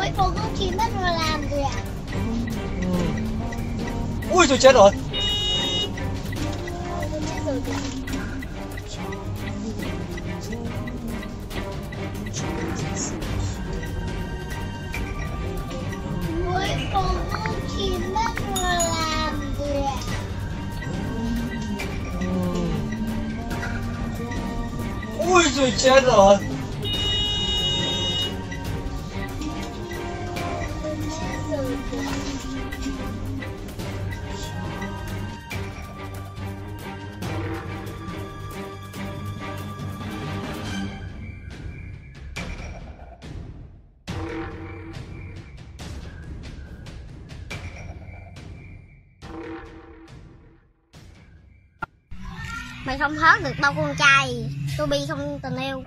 Cuối cùng cũng chỉ mất vào làm rồi ạ. Ui rồi chết rồi. Cuối cùng cũng chỉ mất vào làm rồi ạ. Ui rồi chết rồi. Mày không thoát được đâu con trai. Tôi bi không tình yêu.